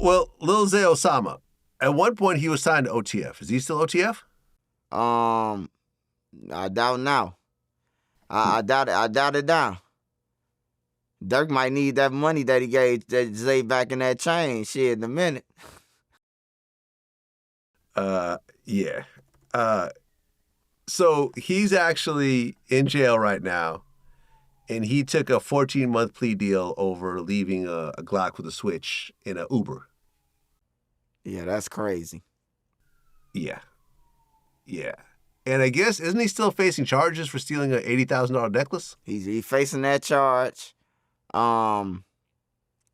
Well, Lil Zay Osama. At one point, he was signed to OTF. Is he still OTF? I doubt now. I doubt it. I doubt it now. Durk might need that money that he gave that Zay back in that chain. Shit, in a minute. Yeah. So he's actually in jail right now, and he took a 14-month plea deal over leaving a Glock with a switch in an Uber. Yeah, that's crazy. Yeah. And I guess, isn't he still facing charges for stealing an $80,000 necklace? He's facing that charge. And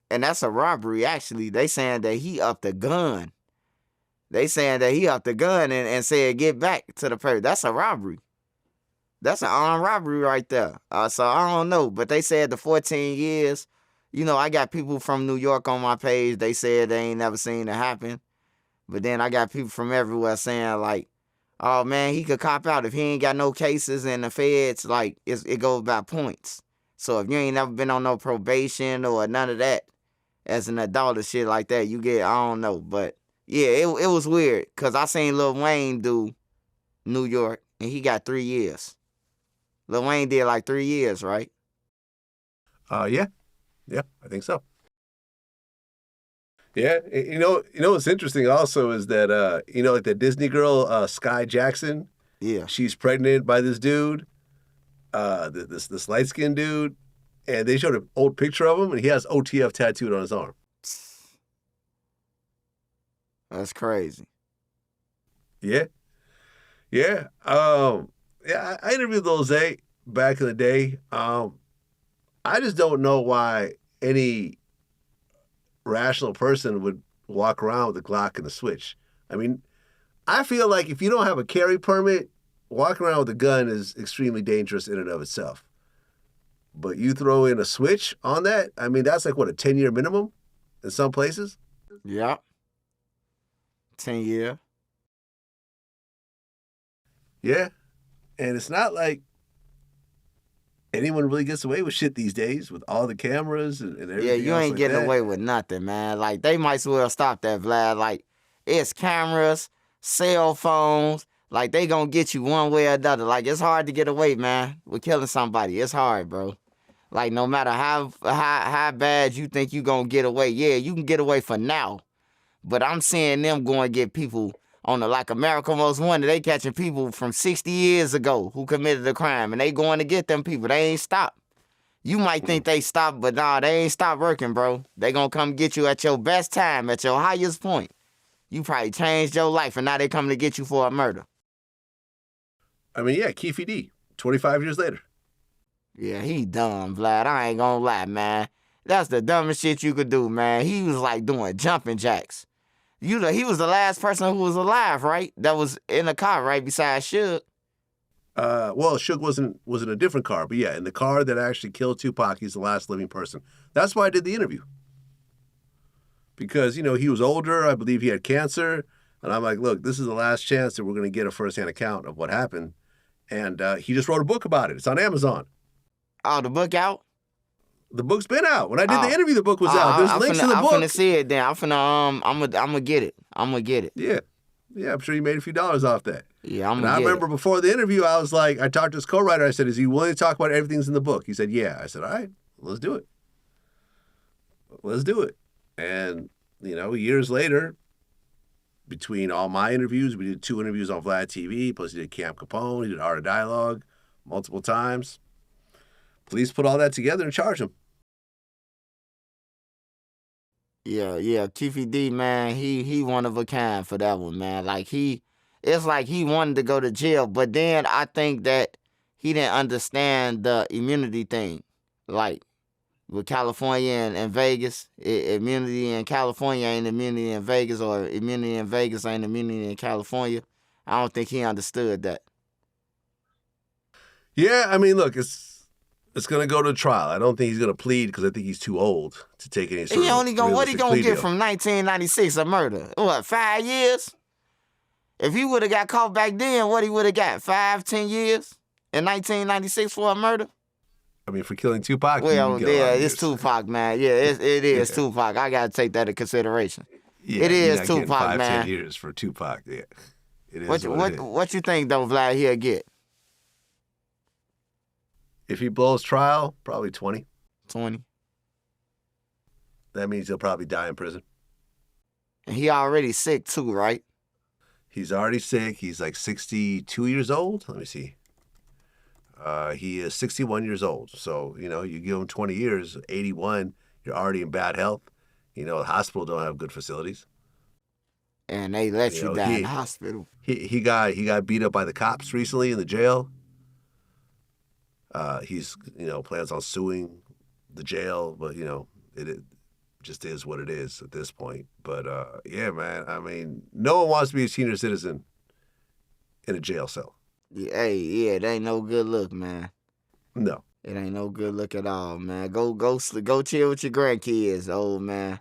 that's a robbery, actually. They saying that he upped the gun. They saying that he upped the gun and said, get back to the person. That's a robbery. That's an armed robbery right there. So I don't know. But they said the 14 years, I got people from New York on my page. They said they ain't never seen it happen. But then I got people from everywhere saying, like, oh, man, he could cop out if he ain't got no cases in the feds. Like, it goes by points. So if you ain't never been on no probation or none of that as an adult or shit like that, you get, I don't know. But, yeah, it was weird because I seen Lil Wayne do New York, and he got 3 years. Lil Wayne did like 3 years, right? Yeah, I think so. Yeah, what's interesting also is that like the Disney girl Sky Jackson. Yeah, she's pregnant by this dude, this light skinned dude, and they showed an old picture of him, and he has OTF tattooed on his arm. That's crazy. Yeah. I interviewed Lil Zay back in the day. I just don't know why any rational person would walk around with a Glock and a switch. I mean, I feel like if you don't have a carry permit, walking around with a gun is extremely dangerous in and of itself. But you throw in a switch on that, I mean, that's like, what, a 10-year minimum in some places? Yeah. 10 year. Yeah. And it's not like anyone really gets away with shit these days with all the cameras and everything. Yeah, you ain't getting away with nothing, man. Like, they might as well stop that, Vlad. Like, it's cameras, cell phones. Like, they gonna get you one way or another. Like, it's hard to get away, man, with killing somebody. It's hard, bro. Like, no matter how bad you think you gonna get away, yeah, you can get away for now. But I'm seeing them go and get people on the, like, America Most Wanted. They catching people from 60 years ago who committed a crime, and they going to get them people. They ain't stopped. You might think they stopped, but nah, they ain't stopped working, bro. They gonna come get you at your best time, at your highest point. You probably changed your life, and now they coming to get you for a murder. I mean, yeah, Keffy D, 25 years later. Yeah, he dumb, Vlad. I ain't gonna lie, man. That's the dumbest shit you could do, man. He was like doing jumping jacks. He was the last person who was alive, right? That was in a car, right, besides Suge. Well, Suge wasn't in a different car, but yeah, in the car that actually killed Tupac, he's the last living person. That's why I did the interview. Because, he was older. I believe he had cancer. And I'm like, look, this is the last chance that we're going to get a firsthand account of what happened. And he just wrote a book about it. It's on Amazon. Oh, the book out? The book's been out. When I did the interview, the book was out. There's links in the book. I'm finna see it then. I'm gonna get it. I'm gonna get it. Yeah, I'm sure you made a few dollars off that. Yeah, I remember before the interview, I was like, I talked to his co-writer. I said, is he willing to talk about everything's in the book? He said, yeah. I said, all right, let's do it. And, years later, between all my interviews, we did 2 interviews on Vlad TV, plus he did Camp Capone, he did Art of Dialogue multiple times. Police put all that together and charged him. Yeah, Keffy D, man, he one of a kind for that one, man. Like, it's like he wanted to go to jail, but then I think that he didn't understand the immunity thing. Like, with California and Vegas, immunity in California ain't immunity in Vegas, or immunity in Vegas ain't immunity in California. I don't think he understood that. Yeah, I mean, look, it's going to go to trial. I don't think he's going to plead because I think he's too old to take any sort of what he going to get from 1996, a murder? What, 5 years? If he would have got caught back then, what he would have got? 5, 10 years in 1996 for a murder? I mean, for killing Tupac, well, yeah, it's Tupac, man. Yeah, it is Tupac. I got to take that into consideration. Yeah, It you're is not getting Tupac, 5, 10 man. years for Tupac. Yeah, it What is you- what it what is. what you think though, Vlad? He'll get If he blows trial, probably 20. 20. That means he'll probably die in prison. And he already sick too, right? He's already sick. He's like 62 years old. Let me see. He is 61 years old. So, you give him 20 years, 81, you're already in bad health. The hospital don't have good facilities. And they let you die in the he hospital. he got beat up by the cops recently in the jail. He's plans on suing the jail, but it just is what it is at this point. But yeah, man, I mean, no one wants to be a senior citizen in a jail cell. Yeah, yeah, it ain't no good look, man. No. It ain't no good look at all, man. Go chill with your grandkids, old man.